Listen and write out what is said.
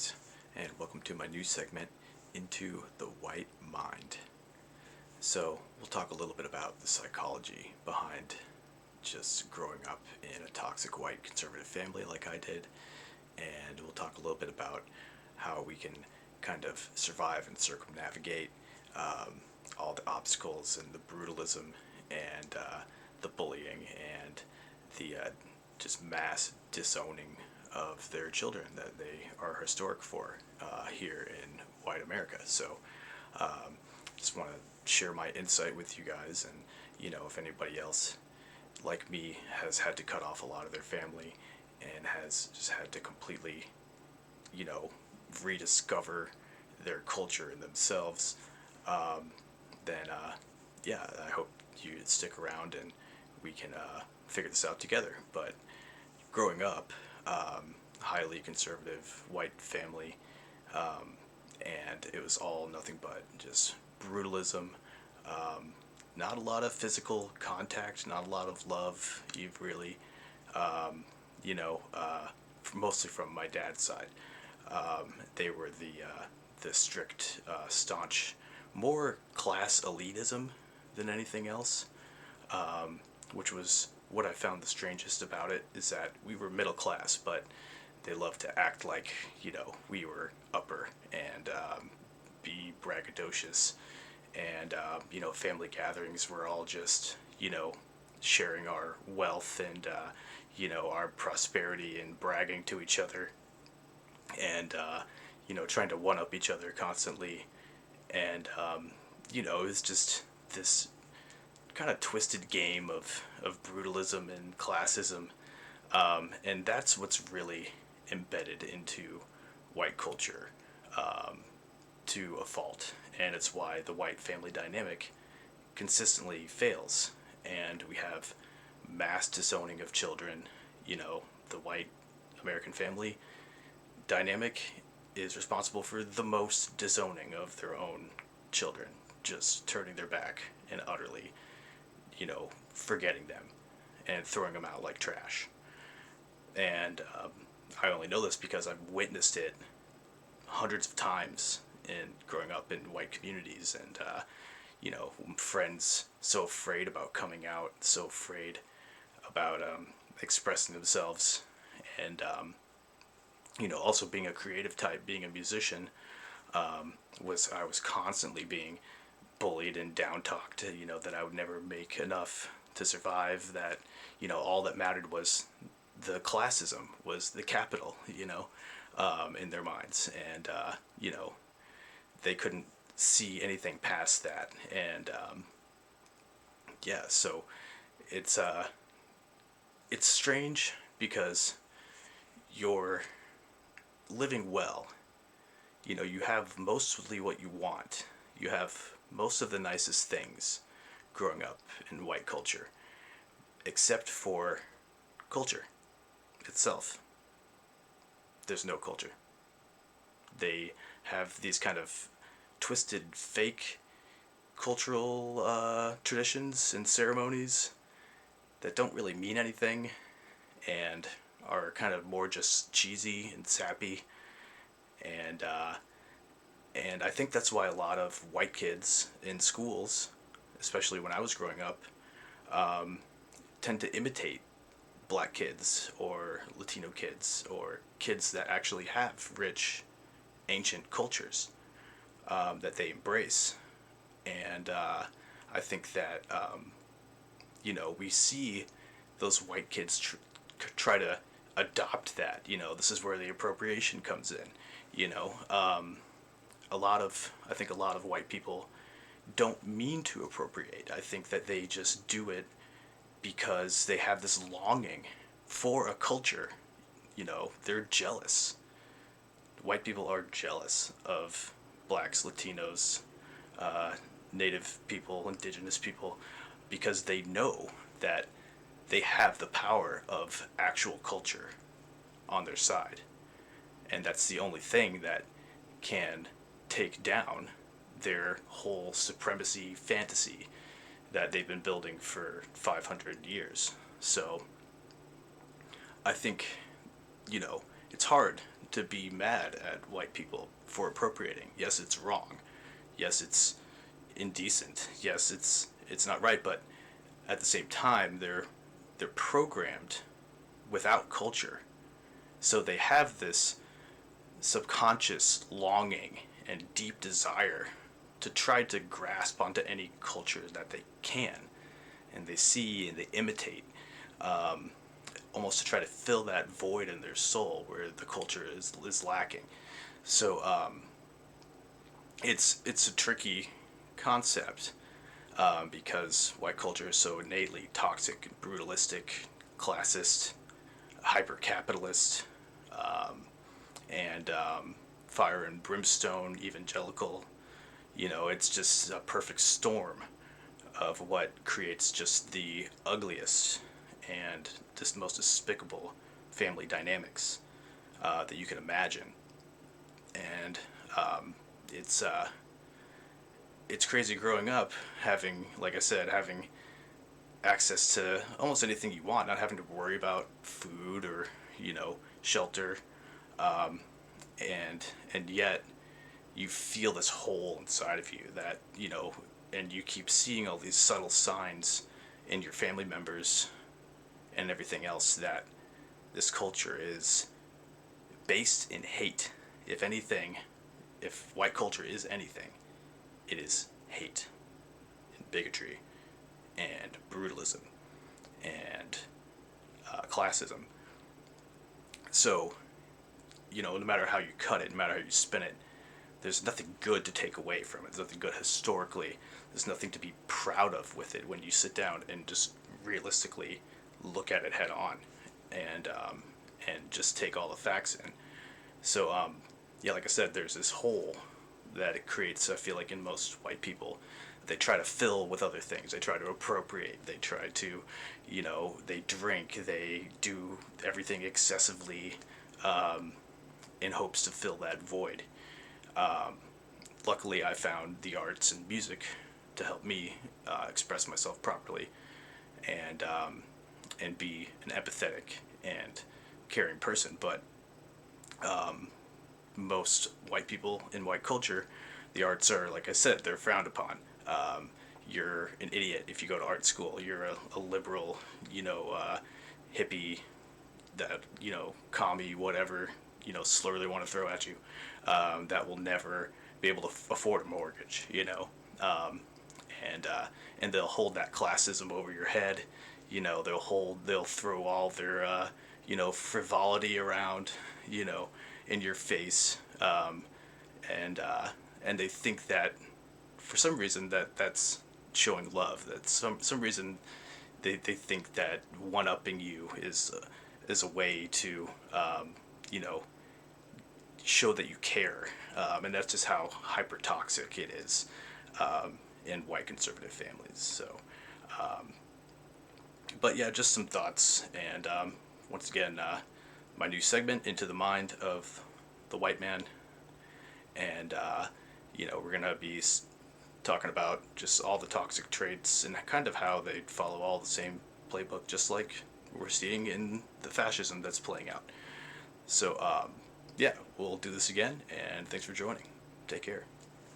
guys, and welcome to my new segment, Into the White Mind. So, we'll talk a little bit about the psychology behind just growing up in a toxic white conservative family like I did, and we'll talk a little bit about how we can kind of survive and circumnavigate all the obstacles and the brutalism and the bullying and the just mass disowning of their children that they are historic for here in white America. So just want to share my insight with you guys, and if anybody else like me has had to cut off a lot of their family and has just had to completely rediscover their culture and themselves, then yeah, I hope you stick around and we can figure this out together. But growing up, highly conservative white family, and it was all nothing but just brutalism. Not a lot of physical contact, not a lot of love. You've really, you know, uh, mostly from my dad's side. They were the strict, staunch, more class elitism than anything else, which was what I found the strangest about it, is that we were middle class, but they loved to act like, we were upper and be braggadocious. And, family gatherings were all just, sharing our wealth and, our prosperity and bragging to each other and, trying to one up each other constantly. And, it was just this kind of twisted game of brutalism and classism. And that's what's really embedded into white culture, to a fault. And it's why the white family dynamic consistently fails. And we have mass disowning of children. The white American family dynamic is responsible for the most disowning of their own children, just turning their back and utterly, forgetting them and throwing them out like trash. And I only know this because I've witnessed it hundreds of times in growing up in white communities, and friends so afraid about coming out, so afraid about expressing themselves, and also being a creative type, being a musician, I was constantly being bullied and down talked, that I would never make enough to survive, that all that mattered was the classism, was the capital, in their minds, and they couldn't see anything past that. And yeah, so it's it's strange because you're living well. You have mostly what you want. You have most of the nicest things growing up in white culture, except for culture itself. There's no culture. They have these kind of twisted, fake cultural traditions and ceremonies that don't really mean anything and are kind of more just cheesy and sappy. And I think that's why a lot of white kids in schools, especially when I was growing up, tend to imitate black kids or Latino kids or kids that actually have rich, ancient cultures that they embrace. And I think that, we see those white kids try to adopt that. This is where the appropriation comes in. I think a lot of white people don't mean to appropriate. I think that they just do it because they have this longing for a culture. They're jealous. White people are jealous of blacks, Latinos, native people, indigenous people, because they know that they have the power of actual culture on their side. And that's the only thing that can take down their whole supremacy fantasy that they've been building for 500 years. So I think, it's hard to be mad at white people for appropriating. Yes, it's wrong. Yes, it's indecent. Yes, it's not right. But at the same time, they're programmed without culture, so they have this subconscious longing and deep desire to try to grasp onto any culture that they can, and they see and they imitate, almost to try to fill that void in their soul where the culture is lacking. So it's a tricky concept, because white culture is so innately toxic and brutalistic, classist, hyper capitalist, and fire and brimstone evangelical. It's just a perfect storm of what creates just the ugliest and just most despicable family dynamics that you can imagine. And it's it's crazy growing up, having, like I said, having access to almost anything you want, not having to worry about food or shelter, um, and yet you feel this hole inside of you that and you keep seeing all these subtle signs in your family members and everything else that this culture is based in hate. If anything, if white culture is anything, it is hate and bigotry and brutalism and classism. So, no matter how you cut it, no matter how you spin it, there's nothing good to take away from it. There's nothing good historically. There's nothing to be proud of with it when you sit down and just realistically look at it head on, and just take all the facts in. So yeah, like I said, there's this hole that it creates. I feel like in most white people, they try to fill with other things. They try to appropriate. They try to, they drink. They do everything excessively, in hopes to fill that void. Luckily, I found the arts and music to help me express myself properly, and be an empathetic and caring person. But most white people in white culture, the arts are, like I said, they're frowned upon. You're an idiot if you go to art school. You're a liberal, hippie, that commie, whatever slur they want to throw at you, that will never be able to afford a mortgage. And they'll hold that classism over your head. They'll throw all their frivolity around, in your face, and they think that for some reason that's showing love. That some reason they think that one upping you is a way to you know show that you care, and that's just how hyper toxic it is, in white conservative families. So, but yeah, just some thoughts, and once again, my new segment, Into the Mind of the White Man, and we're gonna be talking about just all the toxic traits and kind of how they follow all the same playbook, just like we're seeing in the fascism that's playing out. So, yeah, we'll do this again, and thanks for joining. Take care.